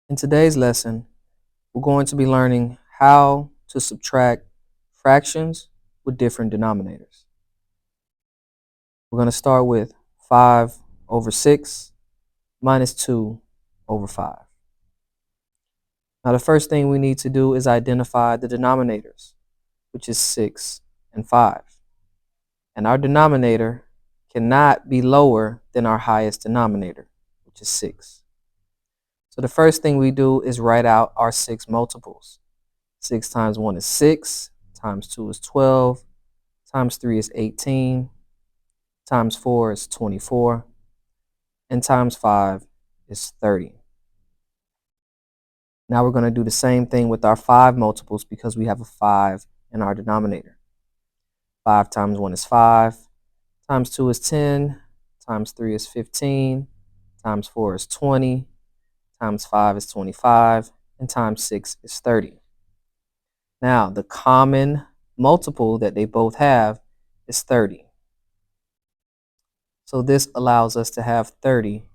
In today's lesson, we're going to be learning how to subtract fractions with different denominators. We're going to start with 5 over 6 minus 2 over 5. Now, the first thing we need to do is identify the denominators, which is 6 and 5. And our denominator cannot be lower than our highest denominator, which is 6. So the first thing we do is write out our 6 multiples. 6 times 1 is 6, times 2 is 12, times 3 is 18, times 4 is 24, and times 5 is 30. Now we're going to do the same thing with our 5 multiples because we have a 5 in our denominator. 5 times 1 is 5, times 2 is 10, times 3 is 15, times 4 is 20, times 5 is 25, and times 6 is 30. Now, the common multiple that they both have is 30. So this allows us to have 30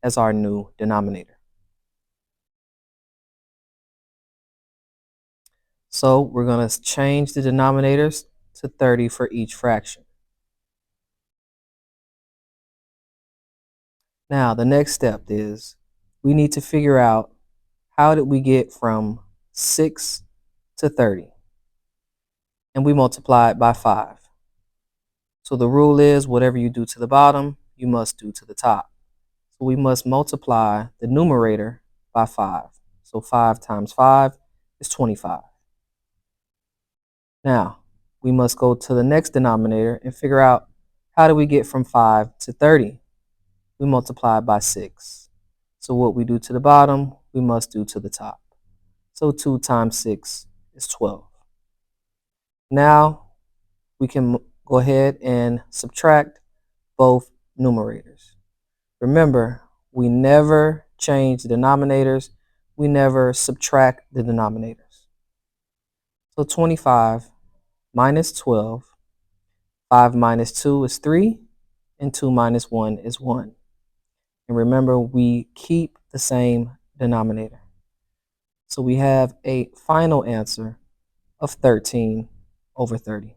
as our new denominator. So we're going to change the denominators to 30 for each fraction. Now, the next step is we need to figure out how did we get from 6 to 30. And we multiply it by 5. So the rule is whatever you do to the bottom, you must do to the top. So we must multiply the numerator by 5. So 5 times 5 is 25. Now, we must go to the next denominator and figure out how do we get from 5 to 30. We multiply by 6. So what we do to the bottom, we must do to the top. So 2 times 6 is 12. Now, we can go ahead and subtract both numerators. Remember, we never change the denominators. We never subtract the denominators. So 25 minus 12, 5 minus 2 is 3, and 2 minus 1 is 1. And remember, we keep the same denominator. So we have a final answer of 13 over 30.